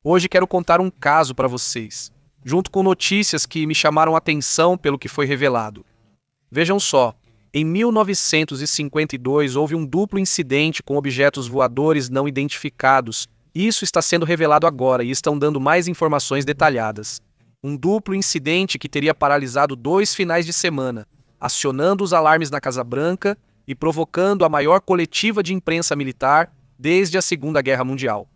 Hoje quero contar um caso para vocês, junto com notícias que me chamaram a atenção pelo que foi revelado. Vejam só, em 1952 houve um duplo incidente com objetos voadores não identificados. Isso está sendo revelado agora e estão dando mais informações detalhadas. Um duplo incidente que teria paralisado 2 finais de semana, acionando os alarmes na Casa Branca e provocando a maior coletiva de imprensa militar desde a Segunda Guerra Mundial.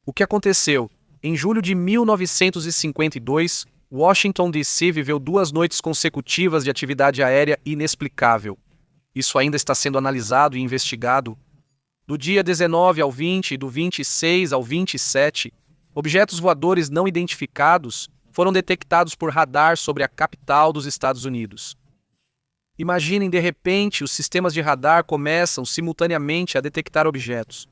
O que aconteceu? Em julho de 1952, Washington, D.C. viveu 2 noites consecutivas de atividade aérea inexplicável. Isso ainda está sendo analisado e investigado. Do dia 19 ao 20 e do 26 ao 27, objetos voadores não identificados foram detectados por radar sobre a capital dos Estados Unidos. Imaginem, de repente, os sistemas de radar começam simultaneamente a detectar objetos.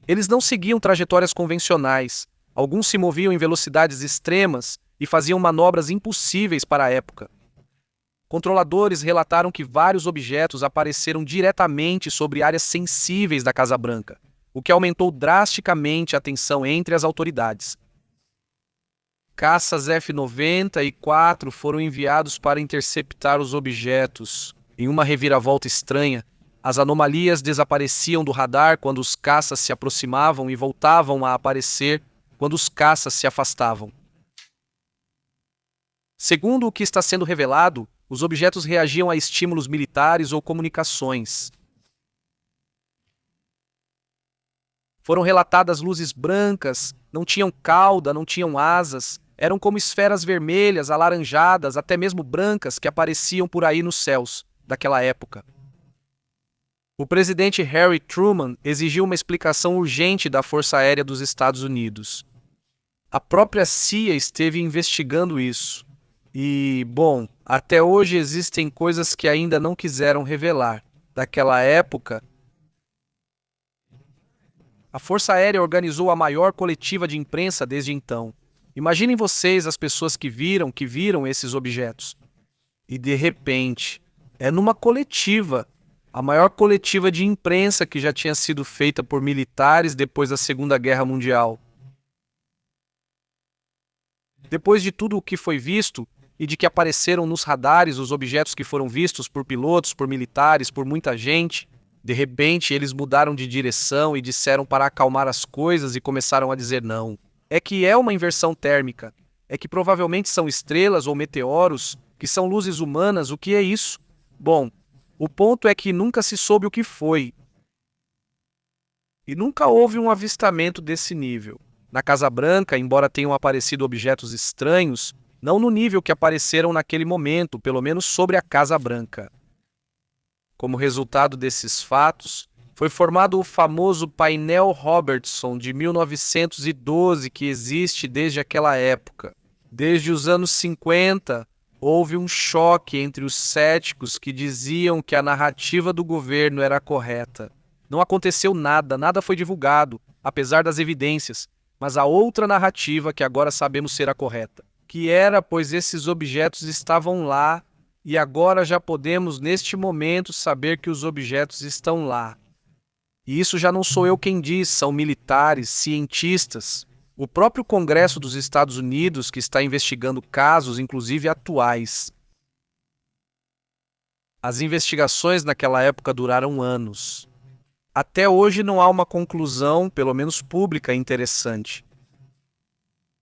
Eles não seguiam trajetórias convencionais, alguns se moviam em velocidades extremas e faziam manobras impossíveis para a época. Controladores relataram que vários objetos apareceram diretamente sobre áreas sensíveis da Casa Branca, o que aumentou drasticamente a tensão entre as autoridades. Caças F-94 foram enviados para interceptar os objetos. Em uma reviravolta estranha, as anomalias desapareciam do radar quando os caças se aproximavam e voltavam a aparecer quando os caças se afastavam. Segundo o que está sendo revelado, os objetos reagiam a estímulos militares ou comunicações. Foram relatadas luzes brancas, não tinham cauda, não tinham asas, eram como esferas vermelhas, alaranjadas, até mesmo brancas que apareciam por aí nos céus daquela época. O presidente Harry Truman exigiu uma explicação urgente da Força Aérea dos Estados Unidos. A própria CIA esteve investigando isso. E, bom, até hoje existem coisas que ainda não quiseram revelar. Daquela época, a Força Aérea organizou a maior coletiva de imprensa desde então. Imaginem vocês as pessoas que viram esses objetos. E de repente, é numa coletiva, a maior coletiva de imprensa que já tinha sido feita por militares depois da Segunda Guerra Mundial. Depois de tudo o que foi visto e de que apareceram nos radares os objetos que foram vistos por pilotos, por militares, por muita gente, de repente eles mudaram de direção e disseram para acalmar as coisas e começaram a dizer não. É que é uma inversão térmica. É que provavelmente são estrelas ou meteoros, que são luzes humanas. O que é isso? Bom, o ponto é que nunca se soube o que foi. E nunca houve um avistamento desse nível. Na Casa Branca, embora tenham aparecido objetos estranhos, não no nível que apareceram naquele momento, pelo menos sobre a Casa Branca. Como resultado desses fatos, foi formado o famoso painel Robertson de 1912, que existe desde aquela época. Desde os anos 50, houve um choque entre os céticos que diziam que a narrativa do governo era correta. Não aconteceu nada, nada foi divulgado, apesar das evidências, mas a outra narrativa que agora sabemos ser a correta, que era pois esses objetos estavam lá, e agora já podemos neste momento saber que os objetos estão lá. E isso já não sou eu quem diz, são militares, cientistas, o próprio Congresso dos Estados Unidos que está investigando casos, inclusive atuais. As investigações naquela época duraram anos. Até hoje não há uma conclusão, pelo menos pública, interessante.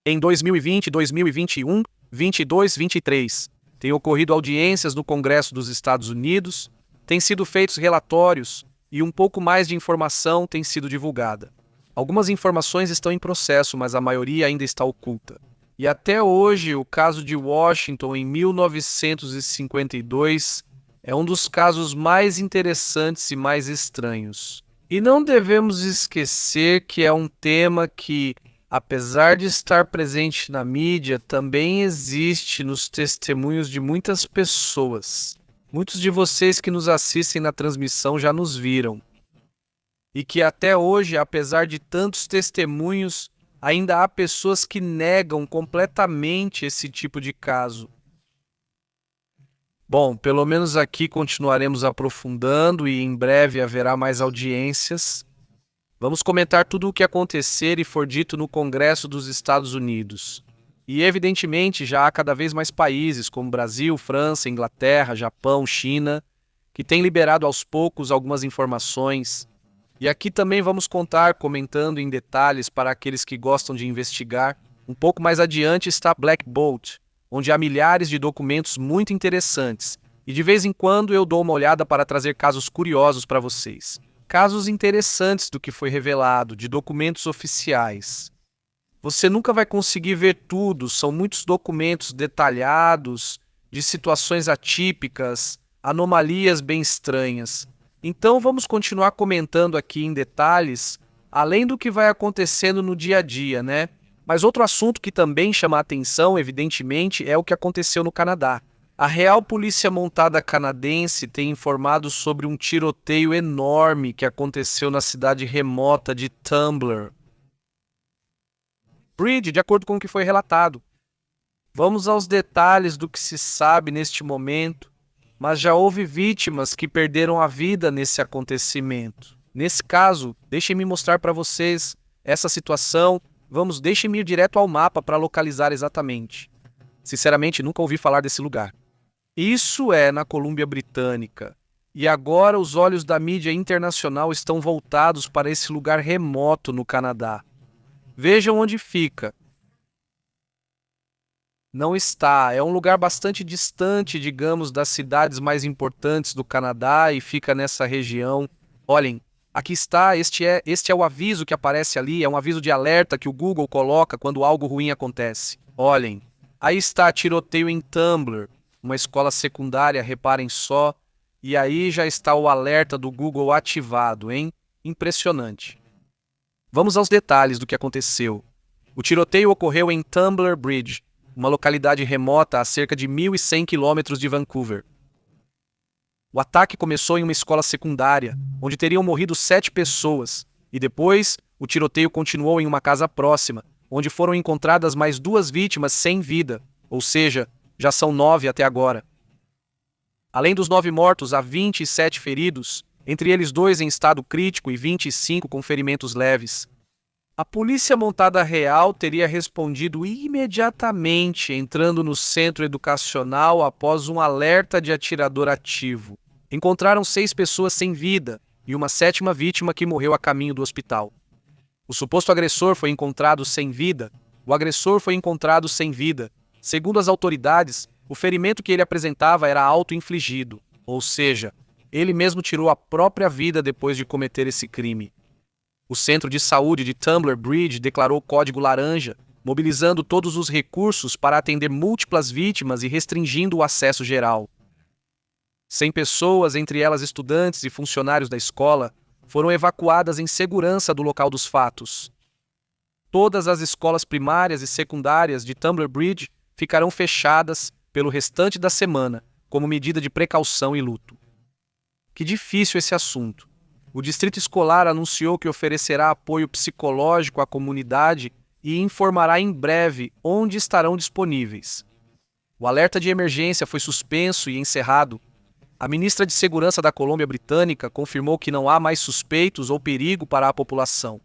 Em 2020, 2021, 22, 23, têm ocorrido audiências no Congresso dos Estados Unidos, têm sido feitos relatórios e um pouco mais de informação tem sido divulgada. Algumas informações estão em processo, mas a maioria ainda está oculta. E até hoje, o caso de Washington em 1952 é um dos casos mais interessantes e mais estranhos. E não devemos esquecer que é um tema que, apesar de estar presente na mídia, também existe nos testemunhos de muitas pessoas. Muitos de vocês que nos assistem na transmissão já nos viram. E que até hoje, apesar de tantos testemunhos, ainda há pessoas que negam completamente esse tipo de caso. Bom, pelo menos aqui continuaremos aprofundando e em breve haverá mais audiências. Vamos comentar tudo o que acontecer e for dito no Congresso dos Estados Unidos. E, evidentemente, já há cada vez mais países, como Brasil, França, Inglaterra, Japão, China, que têm liberado aos poucos algumas informações. E aqui também vamos contar, comentando em detalhes para aqueles que gostam de investigar. Um pouco mais adiante está Black Bolt, onde há milhares de documentos muito interessantes. E de vez em quando eu dou uma olhada para trazer casos curiosos para vocês. Casos interessantes do que foi revelado, de documentos oficiais. Você nunca vai conseguir ver tudo, são muitos documentos detalhados, de situações atípicas, anomalias bem estranhas. Então vamos continuar comentando aqui em detalhes, além do que vai acontecendo no dia a dia, né? Mas outro assunto que também chama a atenção, evidentemente, é o que aconteceu no Canadá. A Real Polícia Montada Canadense tem informado sobre um tiroteio enorme que aconteceu na cidade remota de Tumbler Bridge, de acordo com o que foi relatado. Vamos aos detalhes do que se sabe neste momento, mas já houve vítimas que perderam a vida nesse acontecimento. Nesse caso, deixem-me mostrar para vocês essa situação. Deixem-me ir direto ao mapa para localizar exatamente. Sinceramente, nunca ouvi falar desse lugar. Isso é na Colômbia Britânica. E agora os olhos da mídia internacional estão voltados para esse lugar remoto no Canadá. Vejam onde fica. Não está, é um lugar bastante distante, digamos, das cidades mais importantes do Canadá e fica nessa região. Olhem, aqui está, este é o aviso que aparece ali, é um aviso de alerta que o Google coloca quando algo ruim acontece. Olhem, aí está tiroteio em Tumbler, uma escola secundária, reparem só, e aí já está o alerta do Google ativado, hein? Impressionante. Vamos aos detalhes do que aconteceu. O tiroteio ocorreu em Tumbler Bridge, uma localidade remota a cerca de 1.100 quilômetros de Vancouver. O ataque começou em uma escola secundária, onde teriam morrido 7 pessoas, e depois o tiroteio continuou em uma casa próxima, onde foram encontradas mais 2 vítimas sem vida, ou seja, já são 9 até agora. Além dos 9 mortos, há 27 feridos, entre eles 2 em estado crítico e 25 com ferimentos leves. A Polícia Montada Real teria respondido imediatamente, entrando no centro educacional após um alerta de atirador ativo. Encontraram 6 pessoas sem vida e uma 7ª vítima que morreu a caminho do hospital. O suposto agressor foi encontrado sem vida. O agressor foi encontrado sem vida. Segundo as autoridades, o ferimento que ele apresentava era auto-infligido, ou seja, ele mesmo tirou a própria vida depois de cometer esse crime. O Centro de Saúde de Tumbler Bridge declarou código laranja, mobilizando todos os recursos para atender múltiplas vítimas e restringindo o acesso geral. 100 pessoas, entre elas estudantes e funcionários da escola, foram evacuadas em segurança do local dos fatos. Todas as escolas primárias e secundárias de Tumbler Bridge ficarão fechadas pelo restante da semana, como medida de precaução e luto. Que difícil esse assunto. O Distrito Escolar anunciou que oferecerá apoio psicológico à comunidade e informará em breve onde estarão disponíveis. O alerta de emergência foi suspenso e encerrado. A ministra de Segurança da Colômbia Britânica confirmou que não há mais suspeitos ou perigo para a população.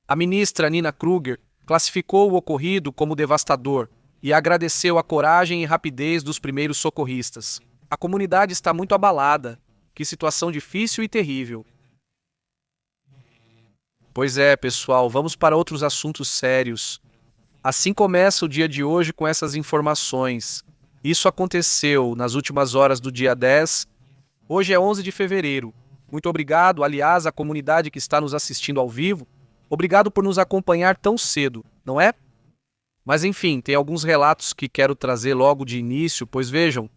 A ministra Nina Kruger classificou o ocorrido como devastador e agradeceu a coragem e rapidez dos primeiros socorristas. A comunidade está muito abalada. Que situação difícil e terrível. Pois é, pessoal, vamos para outros assuntos sérios. Assim começa o dia de hoje com essas informações. Isso aconteceu nas últimas horas do dia 10. Hoje é 11 de fevereiro. Muito obrigado, aliás, à comunidade que está nos assistindo ao vivo. Obrigado por nos acompanhar tão cedo, não é? Mas enfim, tem alguns relatos que quero trazer logo de início, pois vejam,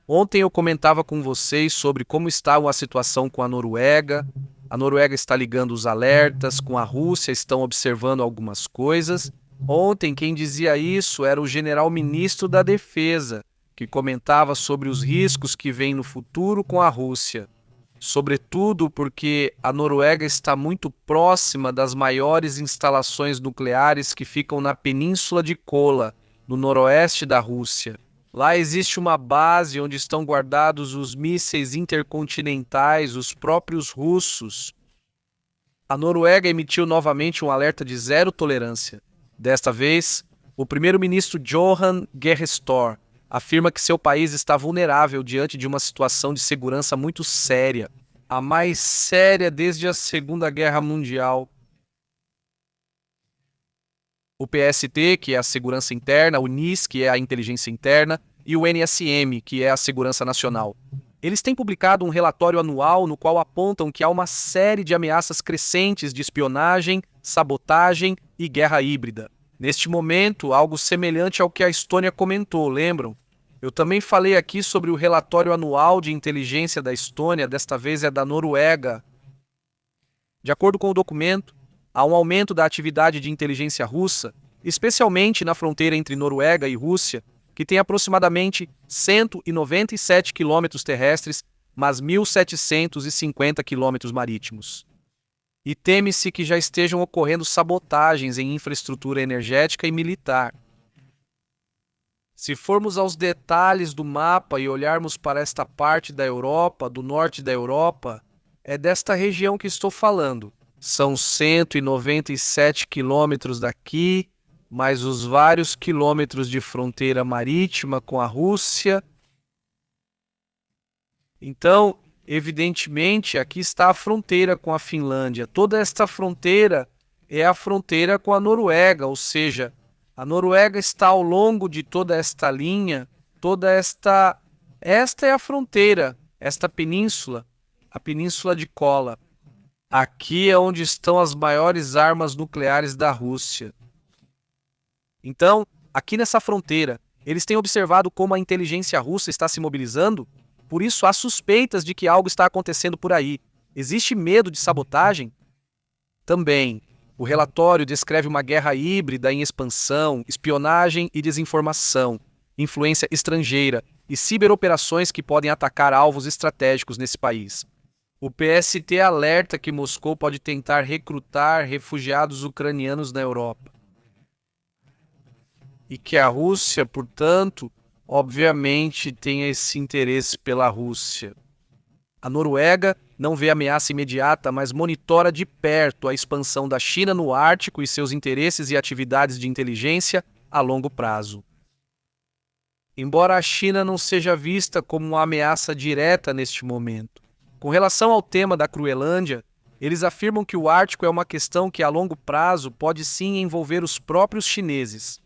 ontem eu comentava com vocês sobre como está a situação com a Noruega. A Noruega está ligando os alertas, com a Rússia estão observando algumas coisas. Ontem quem dizia isso era o general-ministro da Defesa, que comentava sobre os riscos que vêm no futuro com a Rússia. Sobretudo porque a Noruega está muito próxima das maiores instalações nucleares que ficam na Península de Kola, no noroeste da Rússia. Lá existe uma base onde estão guardados os mísseis intercontinentais, os próprios russos. A Noruega emitiu novamente um alerta de zero tolerância. Desta vez, o primeiro-ministro Johan Gerhardstør afirma que seu país está vulnerável diante de uma situação de segurança muito séria, a mais séria desde a Segunda Guerra Mundial. O PST, que é a segurança interna, o NIS, que é a inteligência interna, e o NSM, que é a segurança nacional. Eles têm publicado um relatório anual no qual apontam que há uma série de ameaças crescentes de espionagem, sabotagem e guerra híbrida. Neste momento, algo semelhante ao que a Estônia comentou, lembram? Eu também falei aqui sobre o relatório anual de inteligência da Estônia, desta vez é da Noruega. De acordo com o documento, há um aumento da atividade de inteligência russa, especialmente na fronteira entre Noruega e Rússia, que tem aproximadamente 197 quilômetros terrestres, mas 1.750 quilômetros marítimos. E teme-se que já estejam ocorrendo sabotagens em infraestrutura energética e militar. Se formos aos detalhes do mapa e olharmos para esta parte da Europa, do norte da Europa, é desta região que estou falando. São 197 quilômetros daqui, mais os vários quilômetros de fronteira marítima com a Rússia. Então, evidentemente, aqui está a fronteira com a Finlândia. Toda esta fronteira é a fronteira com a Noruega, ou seja, a Noruega está ao longo de toda esta linha, esta é a fronteira, esta península, a Península de Kola. Aqui é onde estão as maiores armas nucleares da Rússia. Então, aqui nessa fronteira, eles têm observado como a inteligência russa está se mobilizando, por isso há suspeitas de que algo está acontecendo por aí. Existe medo de sabotagem? Também. O relatório descreve uma guerra híbrida em expansão, espionagem e desinformação, influência estrangeira e ciberoperações que podem atacar alvos estratégicos nesse país. O PST alerta que Moscou pode tentar recrutar refugiados ucranianos na Europa. E que a Rússia, portanto, obviamente tem esse interesse pela Rússia. A Noruega não vê ameaça imediata, mas monitora de perto a expansão da China no Ártico e seus interesses e atividades de inteligência a longo prazo. Embora a China não seja vista como uma ameaça direta neste momento, com relação ao tema da Cruelândia, eles afirmam que o Ártico é uma questão que a longo prazo pode sim envolver os próprios chineses.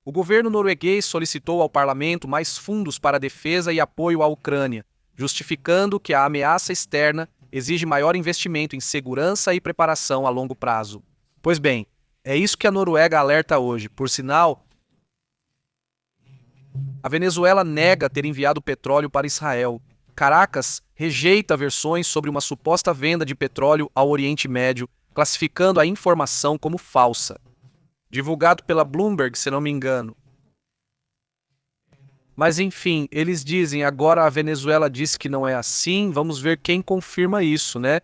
O governo norueguês solicitou ao parlamento mais fundos para defesa e apoio à Ucrânia, justificando que a ameaça externa exige maior investimento em segurança e preparação a longo prazo. Pois bem, é isso que a Noruega alerta hoje. Por sinal, a Venezuela nega ter enviado petróleo para Israel. Caracas rejeita versões sobre uma suposta venda de petróleo ao Oriente Médio, classificando a informação como falsa. Divulgado pela Bloomberg, se não me engano. Mas enfim, eles dizem, agora a Venezuela disse que não é assim, vamos ver quem confirma isso, né?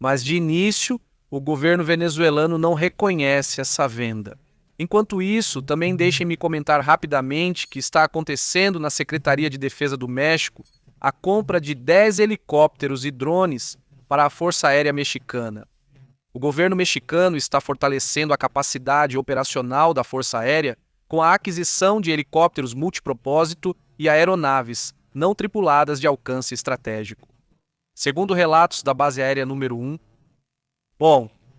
Mas de início, o governo venezuelano não reconhece essa venda. Enquanto isso, também deixem-me comentar rapidamente que está acontecendo na Secretaria de Defesa do México a compra de 10 helicópteros e drones para a Força Aérea Mexicana. O governo mexicano está fortalecendo a capacidade operacional da Força Aérea com a aquisição de helicópteros multipropósito e aeronaves não tripuladas de alcance estratégico. Segundo relatos da Base Aérea número 1,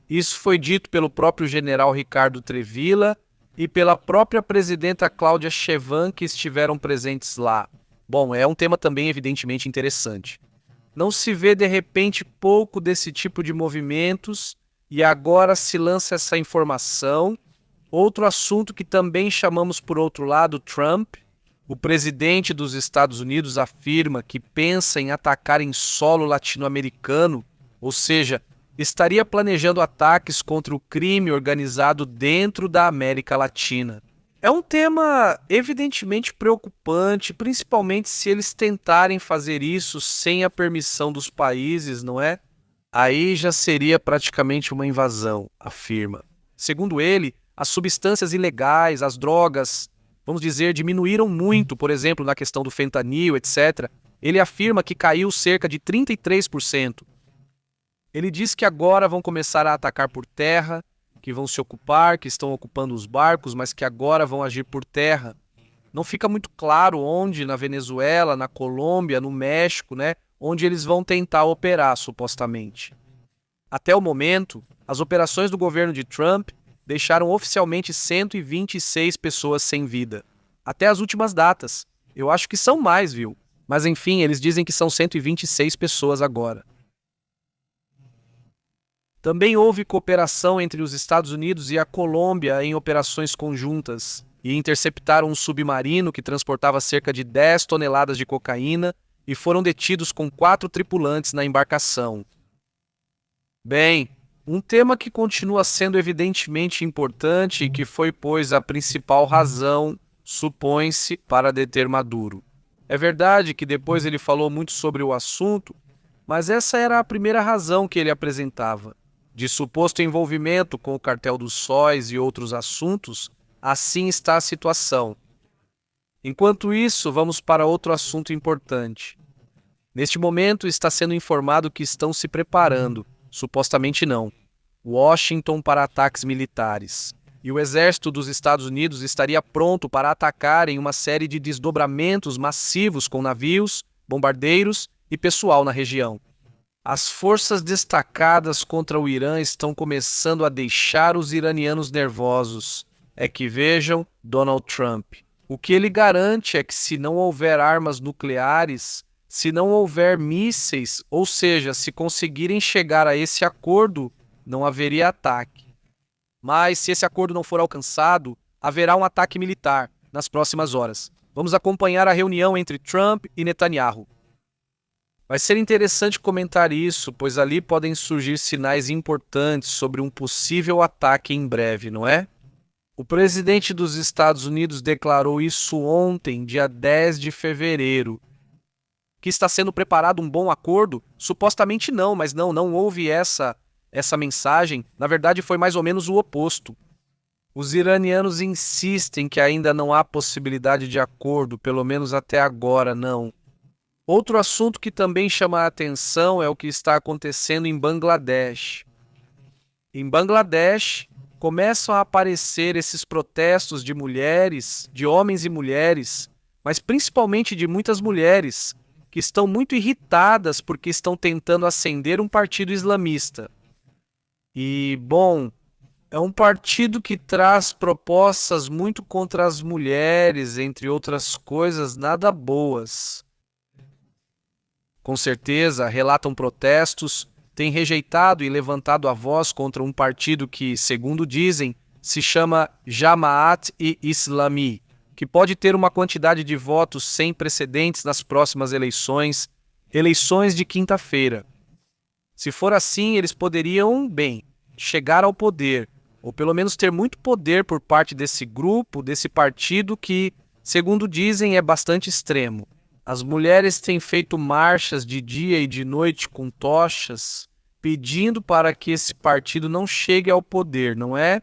isso foi dito pelo próprio general Ricardo Trevilla e pela própria presidenta Cláudia Sheinbaum, que estiveram presentes lá. É um tema também evidentemente interessante. Não se vê de repente pouco desse tipo de movimentos e agora se lança essa informação. Outro assunto que também chamamos por outro lado, Trump. O presidente dos Estados Unidos afirma que pensa em atacar em solo latino-americano, ou seja, estaria planejando ataques contra o crime organizado dentro da América Latina. É um tema evidentemente preocupante, principalmente se eles tentarem fazer isso sem a permissão dos países, não é? Aí já seria praticamente uma invasão, afirma. Segundo ele, as substâncias ilegais, as drogas, vamos dizer, diminuíram muito, por exemplo, na questão do fentanil, etc. Ele afirma que caiu cerca de 33%. Ele diz que agora vão começar a atacar por terra, que vão se ocupar, que estão ocupando os barcos, mas que agora vão agir por terra. Não fica muito claro onde, na Venezuela, na Colômbia, no México, né? Onde eles vão tentar operar, supostamente. Até o momento, as operações do governo de Trump deixaram oficialmente 126 pessoas sem vida. Até as últimas datas. Eu acho que são mais, viu? Mas enfim, eles dizem que são 126 pessoas agora. Também houve cooperação entre os Estados Unidos e a Colômbia em operações conjuntas e interceptaram um submarino que transportava cerca de 10 toneladas de cocaína e foram detidos com 4 tripulantes na embarcação. Bem, um tema que continua sendo evidentemente importante e que foi, pois, a principal razão, supõe-se, para deter Maduro. É verdade que depois ele falou muito sobre o assunto, mas essa era a primeira razão que ele apresentava. De suposto envolvimento com o cartel dos sóis e outros assuntos, assim está a situação. Enquanto isso, vamos para outro assunto importante. Neste momento está sendo informado que estão se preparando, supostamente não, Washington para ataques militares. E o exército dos Estados Unidos estaria pronto para atacar em uma série de desdobramentos massivos com navios, bombardeiros e pessoal na região. As forças destacadas contra o Irã estão começando a deixar os iranianos nervosos. É que vejam Donald Trump. O que ele garante é que se não houver armas nucleares, se não houver mísseis, ou seja, se conseguirem chegar a esse acordo, não haveria ataque. Mas se esse acordo não for alcançado, haverá um ataque militar nas próximas horas. Vamos acompanhar a reunião entre Trump e Netanyahu. Vai ser interessante comentar isso, pois ali podem surgir sinais importantes sobre um possível ataque em breve, não é? O presidente dos Estados Unidos declarou isso ontem, dia 10 de fevereiro. Que está sendo preparado um bom acordo? Supostamente não, mas não houve essa mensagem. Na verdade, foi mais ou menos o oposto. Os iranianos insistem que ainda não há possibilidade de acordo, pelo menos até agora não. Outro assunto que também chama a atenção é o que está acontecendo em Bangladesh. Em Bangladesh, começam a aparecer esses protestos de mulheres, de homens e mulheres, mas principalmente de muitas mulheres, que estão muito irritadas porque estão tentando ascender um partido islamista. E, bom, é um partido que traz propostas muito contra as mulheres, entre outras coisas nada boas. Com certeza, relatam protestos, têm rejeitado e levantado a voz contra um partido que, segundo dizem, se chama Jamaat-e-Islami, que pode ter uma quantidade de votos sem precedentes nas próximas eleições de quinta-feira. Se for assim, eles poderiam, bem, chegar ao poder, ou pelo menos ter muito poder por parte desse grupo, desse partido que, segundo dizem, é bastante extremo. As mulheres têm feito marchas de dia e de noite com tochas, pedindo para que esse partido não chegue ao poder, não é?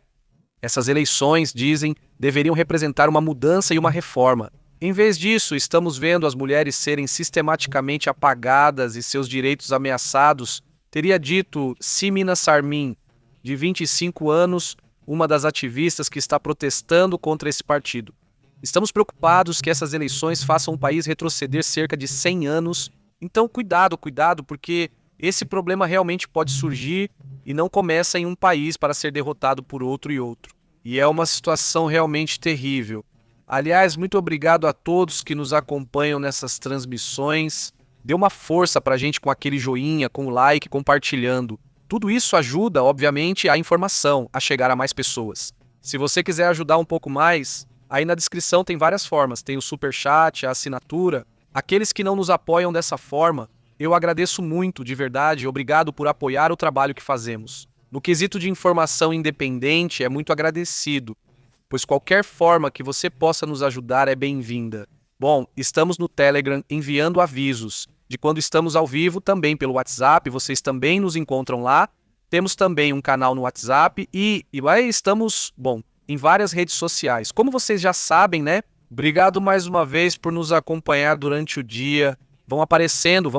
Essas eleições, dizem, deveriam representar uma mudança e uma reforma. Em vez disso, estamos vendo as mulheres serem sistematicamente apagadas e seus direitos ameaçados, teria dito Simina Sarmin, de 25 anos, uma das ativistas que está protestando contra esse partido. Estamos preocupados que essas eleições façam o país retroceder cerca de 100 anos. Então, cuidado, porque esse problema realmente pode surgir e não começa em um país para ser derrotado por outro e outro. E é uma situação realmente terrível. Aliás, muito obrigado a todos que nos acompanham nessas transmissões. Dê uma força para a gente com aquele joinha, com o like, compartilhando. Tudo isso ajuda, obviamente, a informação a chegar a mais pessoas. Se você quiser ajudar um pouco mais, aí na descrição tem várias formas, tem o superchat, a assinatura. Aqueles que não nos apoiam dessa forma, eu agradeço muito, de verdade, obrigado por apoiar o trabalho que fazemos. No quesito de informação independente, é muito agradecido, pois qualquer forma que você possa nos ajudar é bem-vinda. Bom, estamos no Telegram enviando avisos de quando estamos ao vivo, também pelo WhatsApp, vocês também nos encontram lá. Temos também um canal no WhatsApp e aí estamos, em várias redes sociais. Como vocês já sabem, né? Obrigado mais uma vez por nos acompanhar durante o dia. Vamos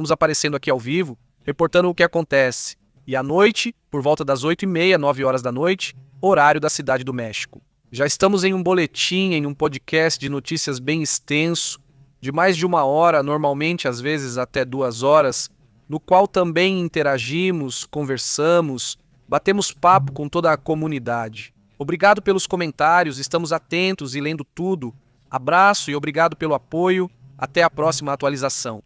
aparecendo aqui ao vivo, reportando o que acontece. E à noite, por volta das 8h30, 9 horas da noite, horário da Cidade do México. Já estamos em um boletim, em um podcast de notícias bem extenso, de mais de 1 hora, normalmente às vezes até 2 horas, no qual também interagimos, conversamos, batemos papo com toda a comunidade. Obrigado pelos comentários, estamos atentos e lendo tudo. Abraço e obrigado pelo apoio. Até a próxima atualização.